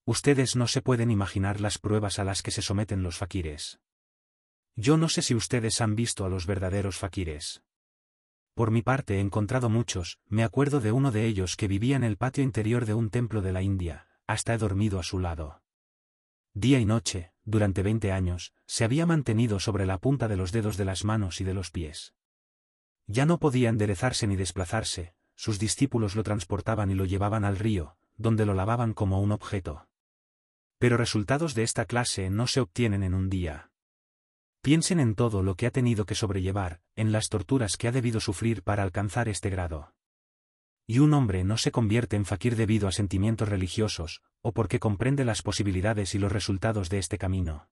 Ustedes no se pueden imaginar las pruebas a las que se someten los fakires. Yo no sé si ustedes han visto a los verdaderos fakires. Por mi parte he encontrado muchos, me acuerdo de uno de ellos que vivía en el patio interior de un templo de la India, hasta he dormido a su lado. Día y noche, durante 20 años, se había mantenido sobre la punta de los dedos de las manos y de los pies. Ya no podía enderezarse ni desplazarse, sus discípulos lo transportaban y lo llevaban al río, donde lo lavaban como un objeto. Pero resultados de esta clase no se obtienen en un día. Piensen en todo lo que ha tenido que sobrellevar, en las torturas que ha debido sufrir para alcanzar este grado. Y un hombre no se convierte en fakir debido a sentimientos religiosos, o porque comprende las posibilidades y los resultados de este camino.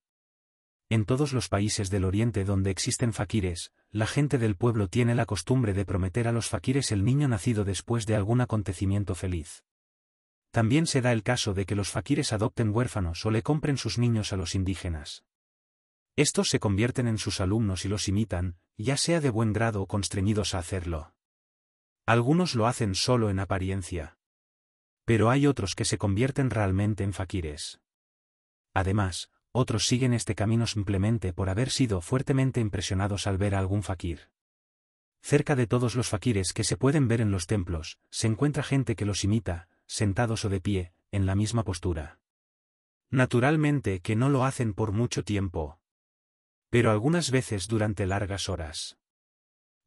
En todos los países del Oriente donde existen fakires, la gente del pueblo tiene la costumbre de prometer a los fakires el niño nacido después de algún acontecimiento feliz. También se da el caso de que los fakires adopten huérfanos o le compren sus niños a los indígenas. Estos se convierten en sus alumnos y los imitan, ya sea de buen grado o constreñidos a hacerlo. Algunos lo hacen solo en apariencia. Pero hay otros que se convierten realmente en fakires. Además, otros siguen este camino simplemente por haber sido fuertemente impresionados al ver a algún fakir. Cerca de todos los fakires que se pueden ver en los templos, se encuentra gente que los imita, sentados o de pie, en la misma postura. Naturalmente que no lo hacen por mucho tiempo. Pero algunas veces durante largas horas.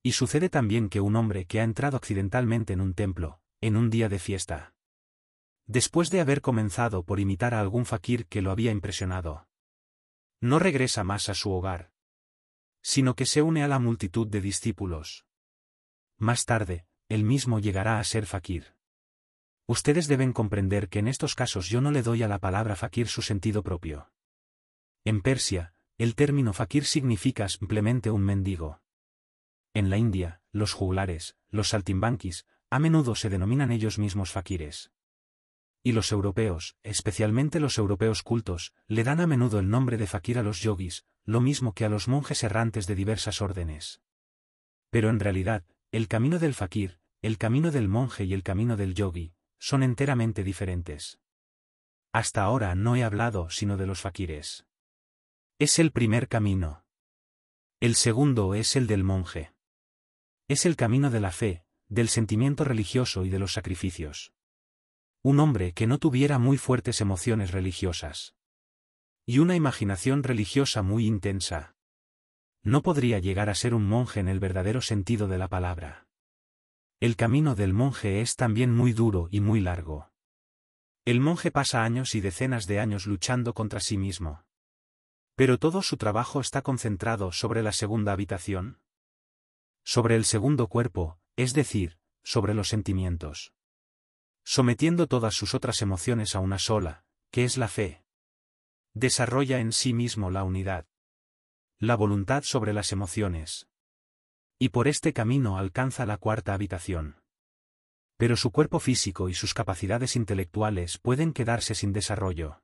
Y sucede también que un hombre que ha entrado accidentalmente en un templo, en un día de fiesta, después de haber comenzado por imitar a algún fakir que lo había impresionado, no regresa más a su hogar, sino que se une a la multitud de discípulos. Más tarde, él mismo llegará a ser fakir. Ustedes deben comprender que en estos casos yo no le doy a la palabra fakir su sentido propio. En Persia, el término fakir significa simplemente un mendigo. En la India, los juglares, los saltimbanquis, a menudo se denominan ellos mismos fakires. Y los europeos, especialmente los europeos cultos, le dan a menudo el nombre de fakir a los yogis, lo mismo que a los monjes errantes de diversas órdenes. Pero en realidad, el camino del fakir, el camino del monje y el camino del yogi, son enteramente diferentes. Hasta ahora no he hablado sino de los fakires. Es el primer camino. El segundo es el del monje. Es el camino de la fe, del sentimiento religioso y de los sacrificios. Un hombre que no tuviera muy fuertes emociones religiosas y una imaginación religiosa muy intensa no podría llegar a ser un monje en el verdadero sentido de la palabra. El camino del monje es también muy duro y muy largo. El monje pasa años y decenas de años luchando contra sí mismo. Pero todo su trabajo está concentrado sobre la segunda habitación. Sobre el segundo cuerpo, es decir, sobre los sentimientos. Sometiendo todas sus otras emociones a una sola, que es la fe. Desarrolla en sí mismo la unidad. La voluntad sobre las emociones. Y por este camino alcanza la cuarta habitación. Pero su cuerpo físico y sus capacidades intelectuales pueden quedarse sin desarrollo.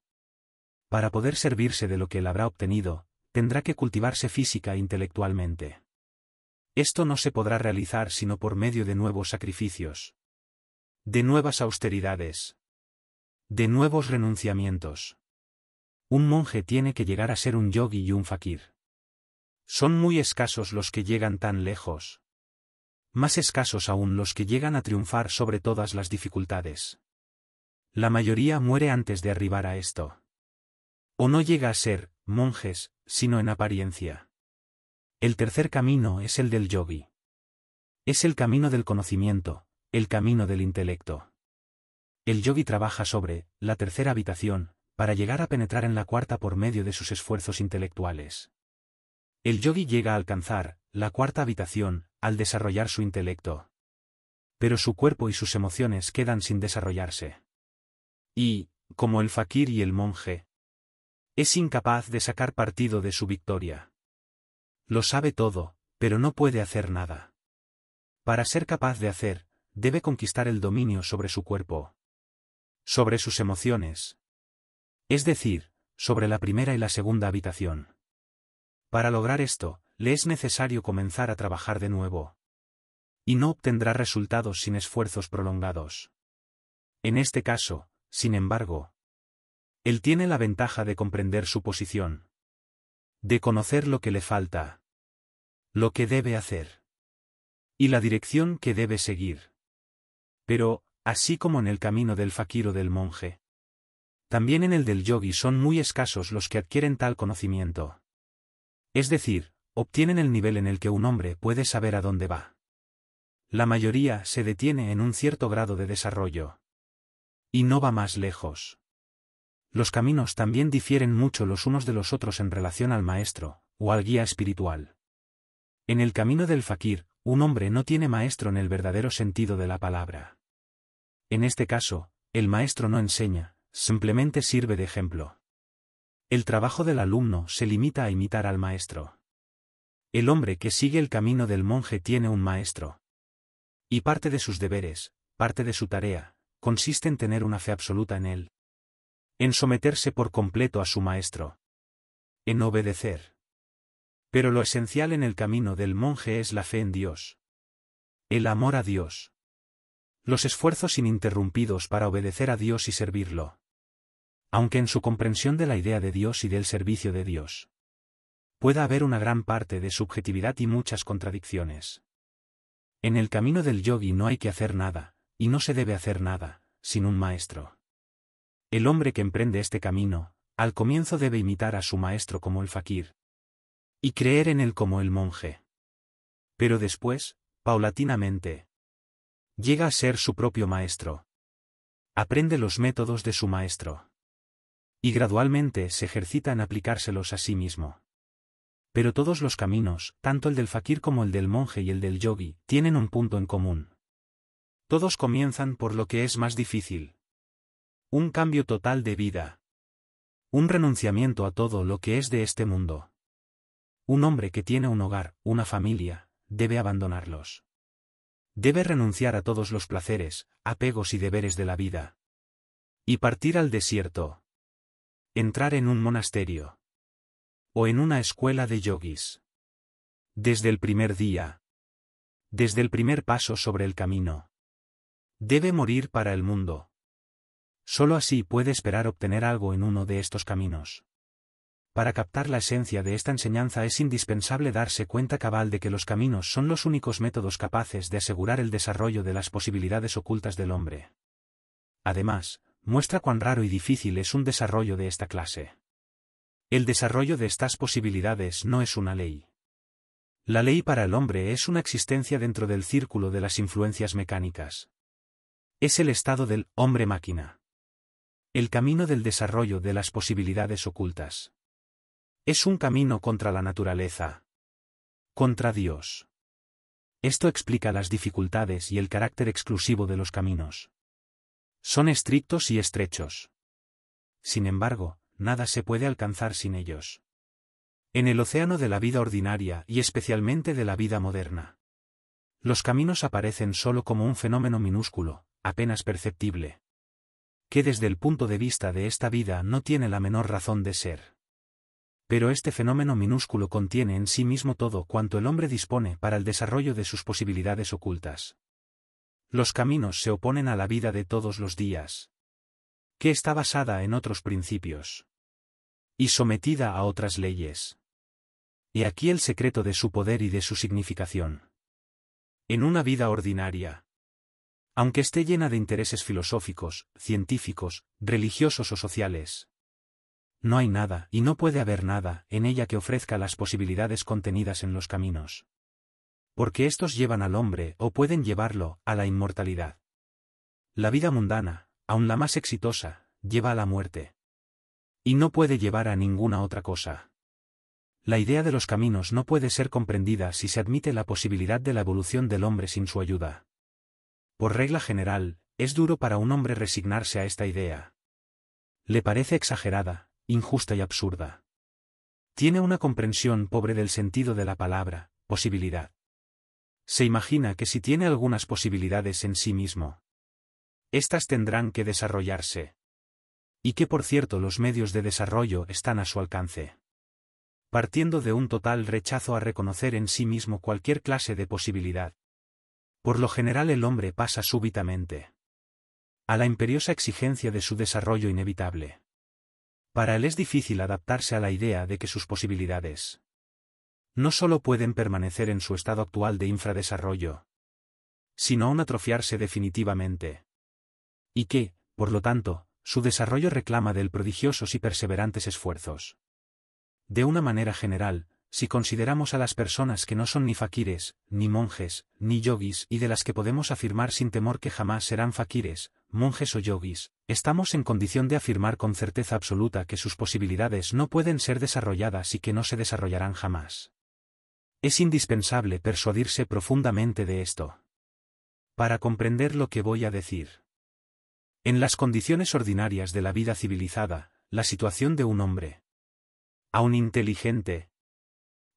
Para poder servirse de lo que él habrá obtenido, tendrá que cultivarse física e intelectualmente. Esto no se podrá realizar sino por medio de nuevos sacrificios, de nuevas austeridades, de nuevos renunciamientos. Un monje tiene que llegar a ser un yogi y un fakir. Son muy escasos los que llegan tan lejos. Más escasos aún los que llegan a triunfar sobre todas las dificultades. La mayoría muere antes de arribar a esto. O no llega a ser monjes, sino en apariencia. El tercer camino es el del yogi. Es el camino del conocimiento, el camino del intelecto. El yogi trabaja sobre la tercera habitación, para llegar a penetrar en la cuarta por medio de sus esfuerzos intelectuales. El yogi llega a alcanzar la cuarta habitación, al desarrollar su intelecto. Pero su cuerpo y sus emociones quedan sin desarrollarse. Y, como el fakir y el monje, es incapaz de sacar partido de su victoria. Lo sabe todo, pero no puede hacer nada. Para ser capaz de hacer, debe conquistar el dominio sobre su cuerpo. Sobre sus emociones. Es decir, sobre la primera y la segunda habitación. Para lograr esto, le es necesario comenzar a trabajar de nuevo. Y no obtendrá resultados sin esfuerzos prolongados. En este caso, sin embargo, Él tiene la ventaja de comprender su posición, de conocer lo que le falta, lo que debe hacer y la dirección que debe seguir. Pero, así como en el camino del fakir o del monje, también en el del yogi son muy escasos los que adquieren tal conocimiento. Es decir, obtienen el nivel en el que un hombre puede saber a dónde va. La mayoría se detiene en un cierto grado de desarrollo y no va más lejos. Los caminos también difieren mucho los unos de los otros en relación al maestro, o al guía espiritual. En el camino del fakir, un hombre no tiene maestro en el verdadero sentido de la palabra. En este caso, el maestro no enseña, simplemente sirve de ejemplo. El trabajo del alumno se limita a imitar al maestro. El hombre que sigue el camino del monje tiene un maestro. Y parte de sus deberes, parte de su tarea, consiste en tener una fe absoluta en él. En someterse por completo a su maestro. En obedecer. Pero lo esencial en el camino del monje es la fe en Dios. El amor a Dios. Los esfuerzos ininterrumpidos para obedecer a Dios y servirlo. Aunque en su comprensión de la idea de Dios y del servicio de Dios pueda haber una gran parte de subjetividad y muchas contradicciones. En el camino del yogi no hay que hacer nada, y no se debe hacer nada, sin un maestro. El hombre que emprende este camino, al comienzo debe imitar a su maestro como el fakir. Y creer en él como el monje. Pero después, paulatinamente, llega a ser su propio maestro. Aprende los métodos de su maestro. Y gradualmente se ejercita en aplicárselos a sí mismo. Pero todos los caminos, tanto el del fakir como el del monje y el del yogi, tienen un punto en común. Todos comienzan por lo que es más difícil. Un cambio total de vida. Un renunciamiento a todo lo que es de este mundo. Un hombre que tiene un hogar, una familia, debe abandonarlos. Debe renunciar a todos los placeres, apegos y deberes de la vida. Y partir al desierto. Entrar en un monasterio. O en una escuela de yogis. Desde el primer día. Desde el primer paso sobre el camino. Debe morir para el mundo. Solo así puede esperar obtener algo en uno de estos caminos. Para captar la esencia de esta enseñanza es indispensable darse cuenta cabal de que los caminos son los únicos métodos capaces de asegurar el desarrollo de las posibilidades ocultas del hombre. Además, muestra cuán raro y difícil es un desarrollo de esta clase. El desarrollo de estas posibilidades no es una ley. La ley para el hombre es una existencia dentro del círculo de las influencias mecánicas. Es el estado del hombre-máquina. El camino del desarrollo de las posibilidades ocultas. Es un camino contra la naturaleza. Contra Dios. Esto explica las dificultades y el carácter exclusivo de los caminos. Son estrictos y estrechos. Sin embargo, nada se puede alcanzar sin ellos. En el océano de la vida ordinaria y especialmente de la vida moderna, los caminos aparecen solo como un fenómeno minúsculo, apenas perceptible, que desde el punto de vista de esta vida no tiene la menor razón de ser. Pero este fenómeno minúsculo contiene en sí mismo todo cuanto el hombre dispone para el desarrollo de sus posibilidades ocultas. Los caminos se oponen a la vida de todos los días, que está basada en otros principios y sometida a otras leyes. Y aquí el secreto de su poder y de su significación. En una vida ordinaria, aunque esté llena de intereses filosóficos, científicos, religiosos o sociales, no hay nada, y no puede haber nada, en ella que ofrezca las posibilidades contenidas en los caminos. Porque estos llevan al hombre, o pueden llevarlo, a la inmortalidad. La vida mundana, aun la más exitosa, lleva a la muerte. Y no puede llevar a ninguna otra cosa. La idea de los caminos no puede ser comprendida si se admite la posibilidad de la evolución del hombre sin su ayuda. Por regla general, es duro para un hombre resignarse a esta idea. Le parece exagerada, injusta y absurda. Tiene una comprensión pobre del sentido de la palabra, posibilidad. Se imagina que si tiene algunas posibilidades en sí mismo, éstas tendrán que desarrollarse. Y que por cierto los medios de desarrollo están a su alcance. Partiendo de un total rechazo a reconocer en sí mismo cualquier clase de posibilidad. Por lo general el hombre pasa súbitamente a la imperiosa exigencia de su desarrollo inevitable. Para él es difícil adaptarse a la idea de que sus posibilidades no solo pueden permanecer en su estado actual de infradesarrollo, sino aún atrofiarse definitivamente. Y que, por lo tanto, su desarrollo reclama de él prodigiosos y perseverantes esfuerzos. De una manera general, si consideramos a las personas que no son ni fakires, ni monjes, ni yogis y de las que podemos afirmar sin temor que jamás serán fakires, monjes o yogis, estamos en condición de afirmar con certeza absoluta que sus posibilidades no pueden ser desarrolladas y que no se desarrollarán jamás. Es indispensable persuadirse profundamente de esto para comprender lo que voy a decir. En las condiciones ordinarias de la vida civilizada, la situación de un hombre, aun inteligente,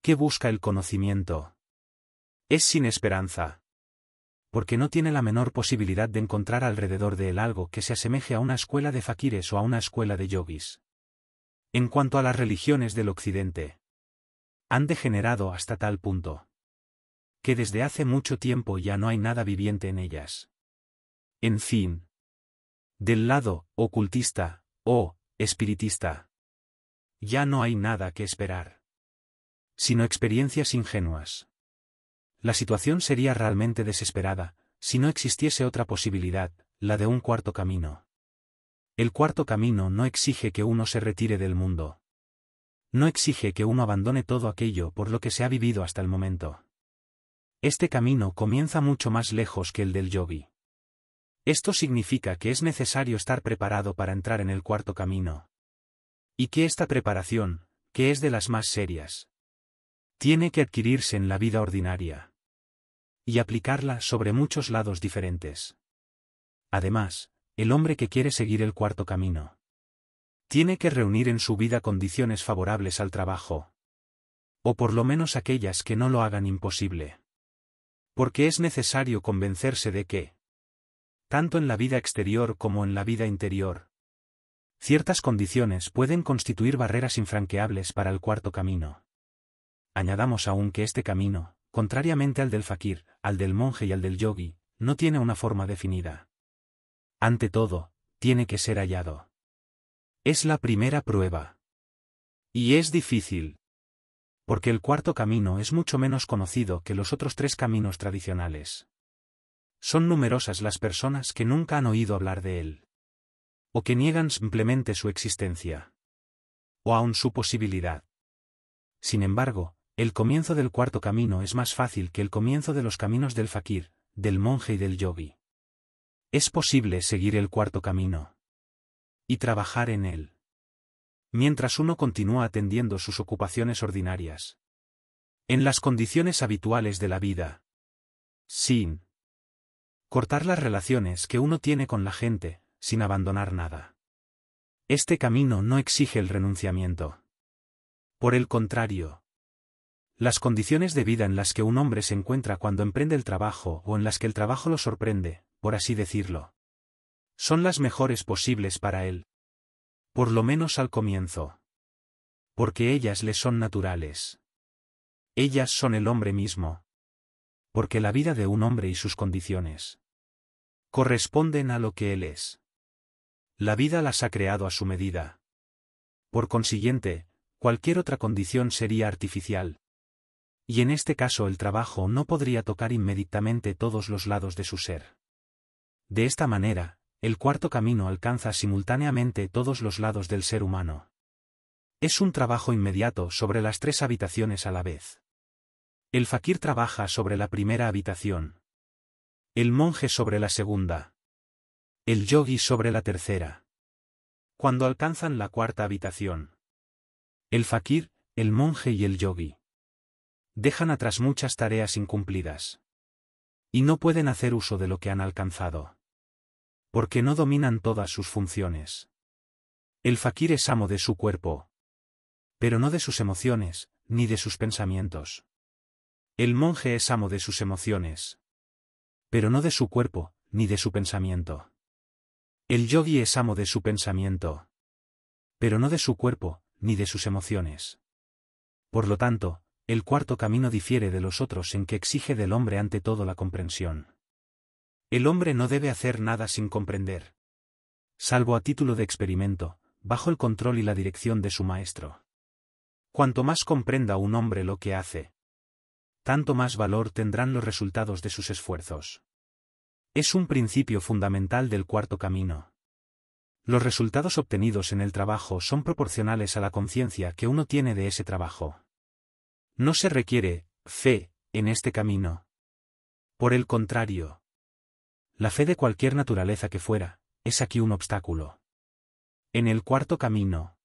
que busca el conocimiento, es sin esperanza, porque no tiene la menor posibilidad de encontrar alrededor de él algo que se asemeje a una escuela de fakires o a una escuela de yogis. En cuanto a las religiones del Occidente, han degenerado hasta tal punto que desde hace mucho tiempo ya no hay nada viviente en ellas. En fin, del lado ocultista o espiritista, ya no hay nada que esperar, sino experiencias ingenuas. La situación sería realmente desesperada, si no existiese otra posibilidad, la de un cuarto camino. El cuarto camino no exige que uno se retire del mundo. No exige que uno abandone todo aquello por lo que se ha vivido hasta el momento. Este camino comienza mucho más lejos que el del yogi. Esto significa que es necesario estar preparado para entrar en el cuarto camino. Y que esta preparación, que es de las más serias, tiene que adquirirse en la vida ordinaria y aplicarla sobre muchos lados diferentes. Además, el hombre que quiere seguir el cuarto camino tiene que reunir en su vida condiciones favorables al trabajo, o por lo menos aquellas que no lo hagan imposible. Porque es necesario convencerse de que, tanto en la vida exterior como en la vida interior, ciertas condiciones pueden constituir barreras infranqueables para el cuarto camino. Añadamos aún que este camino, contrariamente al del fakir, al del monje y al del yogi, no tiene una forma definida. Ante todo, tiene que ser hallado. Es la primera prueba. Y es difícil, porque el cuarto camino es mucho menos conocido que los otros tres caminos tradicionales. Son numerosas las personas que nunca han oído hablar de él, o que niegan simplemente su existencia, o aun su posibilidad. Sin embargo, el comienzo del cuarto camino es más fácil que el comienzo de los caminos del fakir, del monje y del yogi. Es posible seguir el cuarto camino y trabajar en él, mientras uno continúa atendiendo sus ocupaciones ordinarias, en las condiciones habituales de la vida, sin cortar las relaciones que uno tiene con la gente, sin abandonar nada. Este camino no exige el renunciamiento. Por el contrario, las condiciones de vida en las que un hombre se encuentra cuando emprende el trabajo o en las que el trabajo lo sorprende, por así decirlo, son las mejores posibles para él. Por lo menos al comienzo. Porque ellas le son naturales. Ellas son el hombre mismo. Porque la vida de un hombre y sus condiciones corresponden a lo que él es. La vida las ha creado a su medida. Por consiguiente, cualquier otra condición sería artificial. Y en este caso el trabajo no podría tocar inmediatamente todos los lados de su ser. De esta manera, el cuarto camino alcanza simultáneamente todos los lados del ser humano. Es un trabajo inmediato sobre las tres habitaciones a la vez. El fakir trabaja sobre la primera habitación. El monje sobre la segunda. El yogi sobre la tercera. Cuando alcanzan la cuarta habitación, el fakir, el monje y el yogi dejan atrás muchas tareas incumplidas. Y no pueden hacer uso de lo que han alcanzado, porque no dominan todas sus funciones. El fakir es amo de su cuerpo, pero no de sus emociones, ni de sus pensamientos. El monje es amo de sus emociones, pero no de su cuerpo, ni de su pensamiento. El yogi es amo de su pensamiento, pero no de su cuerpo, ni de sus emociones. Por lo tanto, el cuarto camino difiere de los otros en que exige del hombre ante todo la comprensión. El hombre no debe hacer nada sin comprender. Salvo a título de experimento, bajo el control y la dirección de su maestro. Cuanto más comprenda un hombre lo que hace, tanto más valor tendrán los resultados de sus esfuerzos. Es un principio fundamental del cuarto camino. Los resultados obtenidos en el trabajo son proporcionales a la conciencia que uno tiene de ese trabajo. No se requiere fe en este camino. Por el contrario, la fe de cualquier naturaleza que fuera, es aquí un obstáculo. En el cuarto camino,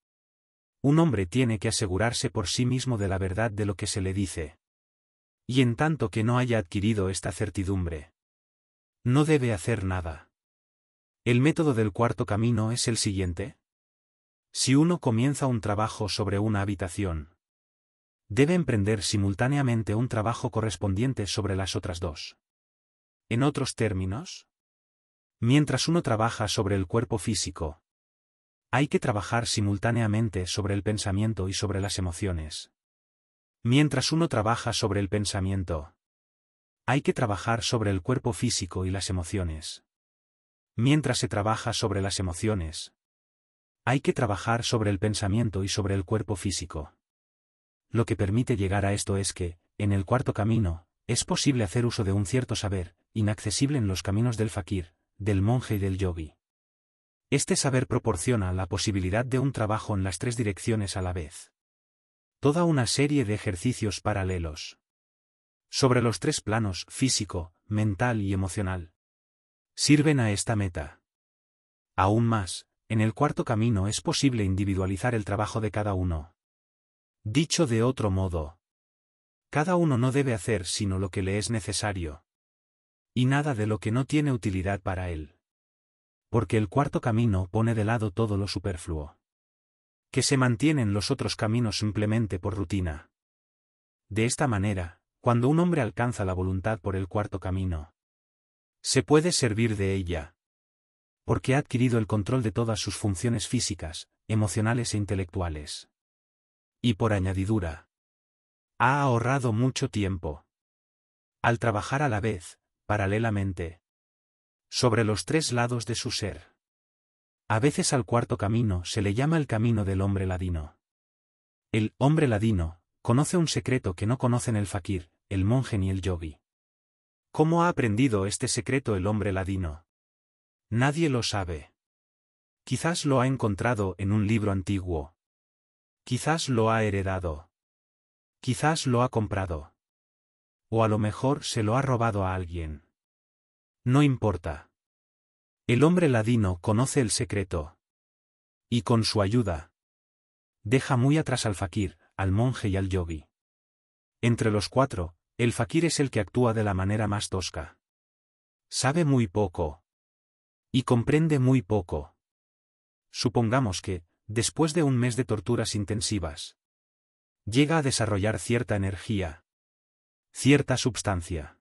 un hombre tiene que asegurarse por sí mismo de la verdad de lo que se le dice. Y en tanto que no haya adquirido esta certidumbre, no debe hacer nada. El método del cuarto camino es el siguiente. Si uno comienza un trabajo sobre una habitación, debe emprender simultáneamente un trabajo correspondiente sobre las otras dos. En otros términos, mientras uno trabaja sobre el cuerpo físico, hay que trabajar simultáneamente sobre el pensamiento y sobre las emociones. Mientras uno trabaja sobre el pensamiento, hay que trabajar sobre el cuerpo físico y las emociones. Mientras se trabaja sobre las emociones, hay que trabajar sobre el pensamiento y sobre el cuerpo físico. Lo que permite llegar a esto es que, en el cuarto camino, es posible hacer uso de un cierto saber, inaccesible en los caminos del fakir, del monje y del yogi. Este saber proporciona la posibilidad de un trabajo en las tres direcciones a la vez. Toda una serie de ejercicios paralelos sobre los tres planos, físico, mental y emocional, sirven a esta meta. Aún más, en el cuarto camino es posible individualizar el trabajo de cada uno. Dicho de otro modo, cada uno no debe hacer sino lo que le es necesario, y nada de lo que no tiene utilidad para él. Porque el cuarto camino pone de lado todo lo superfluo, que se mantienen los otros caminos simplemente por rutina. De esta manera, cuando un hombre alcanza la voluntad por el cuarto camino, se puede servir de ella, porque ha adquirido el control de todas sus funciones físicas, emocionales e intelectuales. Y por añadidura, ha ahorrado mucho tiempo al trabajar a la vez, paralelamente, sobre los tres lados de su ser. A veces al cuarto camino se le llama el camino del hombre ladino. El hombre ladino conoce un secreto que no conocen el fakir, el monje ni el yogi. ¿Cómo ha aprendido este secreto el hombre ladino? Nadie lo sabe. Quizás lo ha encontrado en un libro antiguo. Quizás lo ha heredado. Quizás lo ha comprado. O a lo mejor se lo ha robado a alguien. No importa. El hombre ladino conoce el secreto. Y con su ayuda, deja muy atrás al fakir, al monje y al yogi. Entre los cuatro, el fakir es el que actúa de la manera más tosca. Sabe muy poco. Y comprende muy poco. Supongamos que, después de un mes de torturas intensivas, llega a desarrollar cierta energía, cierta substancia,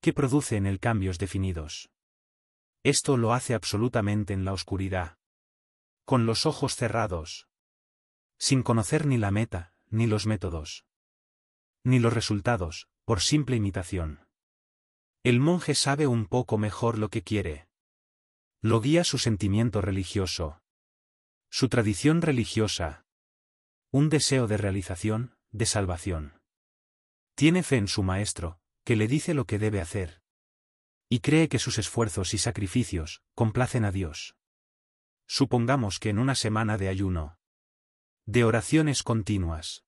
que produce en él cambios definidos. Esto lo hace absolutamente en la oscuridad, con los ojos cerrados, sin conocer ni la meta, ni los métodos, ni los resultados, por simple imitación. El monje sabe un poco mejor lo que quiere. Lo guía su sentimiento religioso, su tradición religiosa, un deseo de realización, de salvación. Tiene fe en su maestro, que le dice lo que debe hacer. Y cree que sus esfuerzos y sacrificios complacen a Dios. Supongamos que en una semana de ayuno, de oraciones continuas,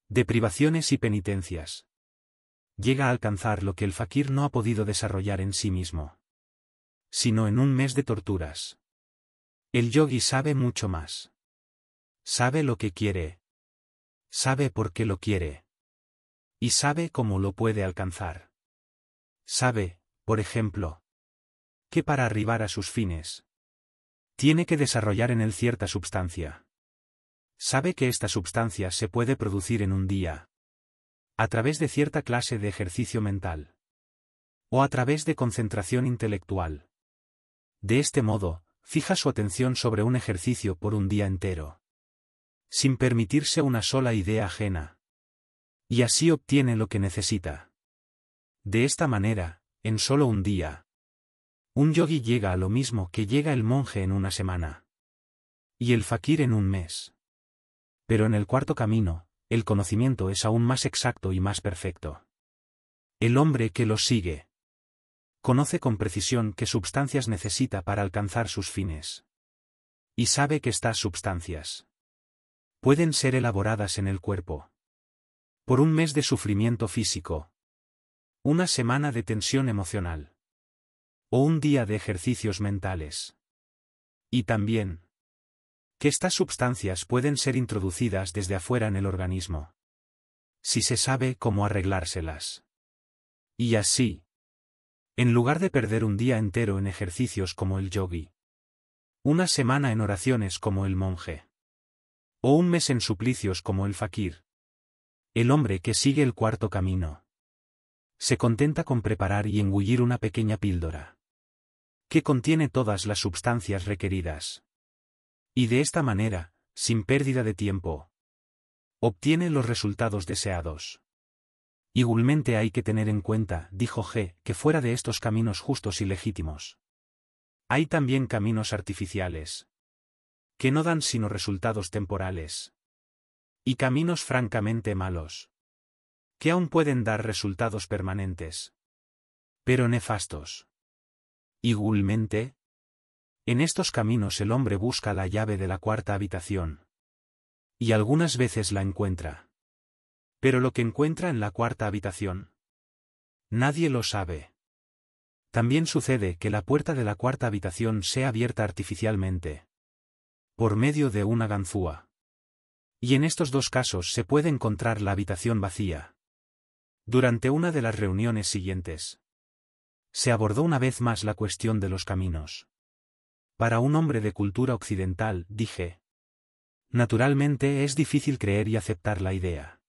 de privaciones y penitencias, llega a alcanzar lo que el fakir no ha podido desarrollar en sí mismo, sino en un mes de torturas. El yogi sabe mucho más. Sabe lo que quiere. Sabe por qué lo quiere. Y sabe cómo lo puede alcanzar. Sabe, por ejemplo, que para arribar a sus fines, tiene que desarrollar en él cierta substancia. Sabe que esta substancia se puede producir en un día, a través de cierta clase de ejercicio mental, o a través de concentración intelectual. De este modo, fija su atención sobre un ejercicio por un día entero, sin permitirse una sola idea ajena. Y así obtiene lo que necesita. De esta manera, en solo un día, un yogi llega a lo mismo que llega el monje en una semana. Y el fakir en un mes. Pero en el cuarto camino, el conocimiento es aún más exacto y más perfecto. El hombre que lo sigue conoce con precisión qué sustancias necesita para alcanzar sus fines. Y sabe que estas sustancias pueden ser elaboradas en el cuerpo por un mes de sufrimiento físico, una semana de tensión emocional, o un día de ejercicios mentales. Y también que estas sustancias pueden ser introducidas desde afuera en el organismo, si se sabe cómo arreglárselas. Y así, en lugar de perder un día entero en ejercicios como el yogi, una semana en oraciones como el monje, o un mes en suplicios como el fakir, el hombre que sigue el cuarto camino se contenta con preparar y engullir una pequeña píldora que contiene todas las sustancias requeridas. Y de esta manera, sin pérdida de tiempo, obtiene los resultados deseados. Igualmente hay que tener en cuenta, dijo G, que fuera de estos caminos justos y legítimos, hay también caminos artificiales, que no dan sino resultados temporales, y caminos francamente malos, que aún pueden dar resultados permanentes, pero nefastos. Igualmente, en estos caminos el hombre busca la llave de la cuarta habitación, y algunas veces la encuentra. Pero lo que encuentra en la cuarta habitación, nadie lo sabe. También sucede que la puerta de la cuarta habitación sea abierta artificialmente, por medio de una ganzúa. Y en estos dos casos se puede encontrar la habitación vacía. Durante una de las reuniones siguientes, se abordó una vez más la cuestión de los caminos. Para un hombre de cultura occidental, dije, naturalmente es difícil creer y aceptar la idea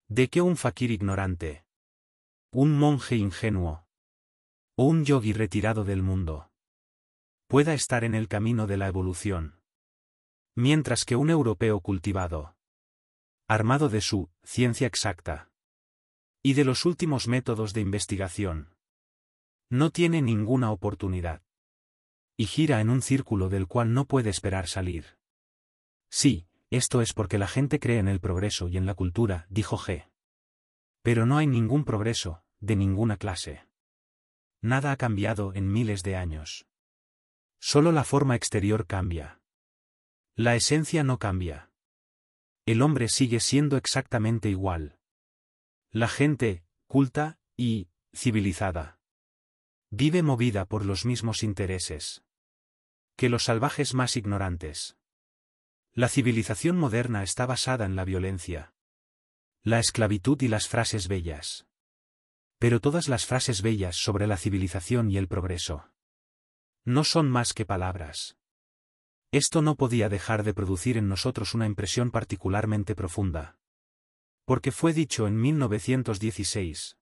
de que un fakir ignorante, un monje ingenuo, o un yogi retirado del mundo pueda estar en el camino de la evolución, mientras que un europeo cultivado, armado de su ciencia exacta y de los últimos métodos de investigación, no tiene ninguna oportunidad, y gira en un círculo del cual no puede esperar salir. Sí, esto es porque la gente cree en el progreso y en la cultura, dijo G. Pero no hay ningún progreso, de ninguna clase. Nada ha cambiado en miles de años. Solo la forma exterior cambia. La esencia no cambia. El hombre sigue siendo exactamente igual. La gente, culta y civilizada, vive movida por los mismos intereses que los salvajes más ignorantes. La civilización moderna está basada en la violencia, la esclavitud y las frases bellas. Pero todas las frases bellas sobre la civilización y el progreso no son más que palabras. Esto no podía dejar de producir en nosotros una impresión particularmente profunda, porque fue dicho en 1916,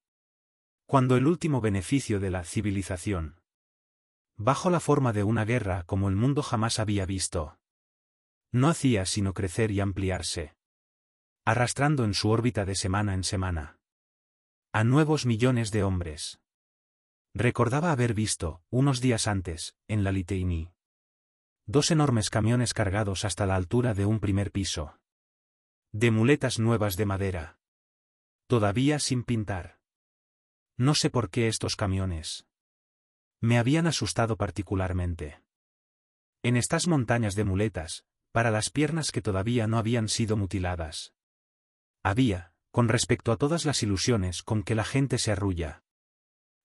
cuando el último beneficio de la civilización, bajo la forma de una guerra como el mundo jamás había visto, no hacía sino crecer y ampliarse, arrastrando en su órbita de semana en semana a nuevos millones de hombres. Recordaba haber visto, unos días antes, en la Liteini, dos enormes camiones cargados hasta la altura de un primer piso, de muletas nuevas de madera, todavía sin pintar. No sé por qué estos camiones me habían asustado particularmente. En estas montañas de muletas, para las piernas que todavía no habían sido mutiladas, había, con respecto a todas las ilusiones con que la gente se arrulla,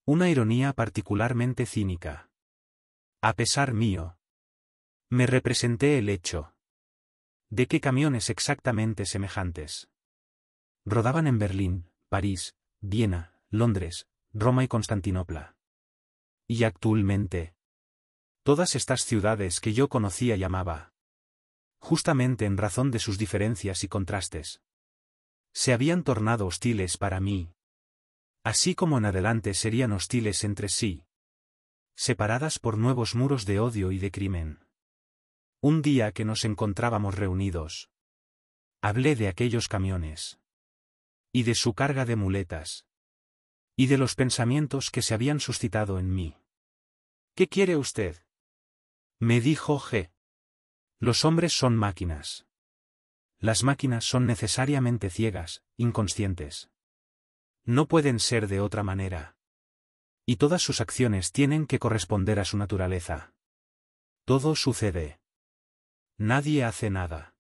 una ironía particularmente cínica. A pesar mío, me representé el hecho de que camiones exactamente semejantes rodaban en Berlín, París, Viena, Londres, Roma y Constantinopla. Y actualmente, todas estas ciudades que yo conocía y amaba, justamente en razón de sus diferencias y contrastes, se habían tornado hostiles para mí, así como en adelante serían hostiles entre sí, separadas por nuevos muros de odio y de crimen. Un día que nos encontrábamos reunidos, hablé de aquellos camiones, y de su carga de muletas, y de los pensamientos que se habían suscitado en mí. ¿Qué quiere usted?, me dijo G. Los hombres son máquinas. Las máquinas son necesariamente ciegas, inconscientes. No pueden ser de otra manera. Y todas sus acciones tienen que corresponder a su naturaleza. Todo sucede. Nadie hace nada.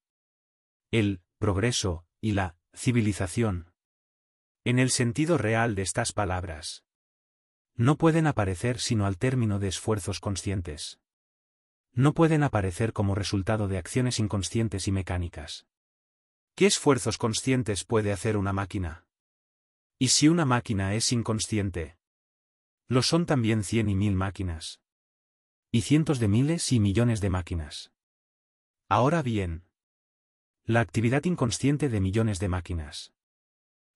El progreso y la civilización, en el sentido real de estas palabras, no pueden aparecer sino al término de esfuerzos conscientes. No pueden aparecer como resultado de acciones inconscientes y mecánicas. ¿Qué esfuerzos conscientes puede hacer una máquina? ¿Y si una máquina es inconsciente? Lo son también 100 y 1000 máquinas. Y cientos de miles y millones de máquinas. Ahora bien, la actividad inconsciente de millones de máquinas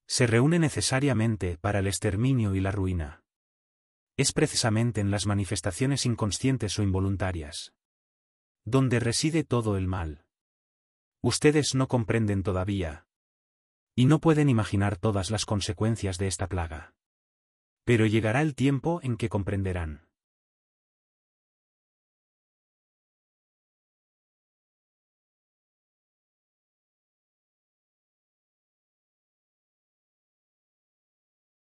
se reúne necesariamente para el exterminio y la ruina. Es precisamente en las manifestaciones inconscientes o involuntarias donde reside todo el mal. Ustedes no comprenden todavía. Y no pueden imaginar todas las consecuencias de esta plaga. Pero llegará el tiempo en que comprenderán.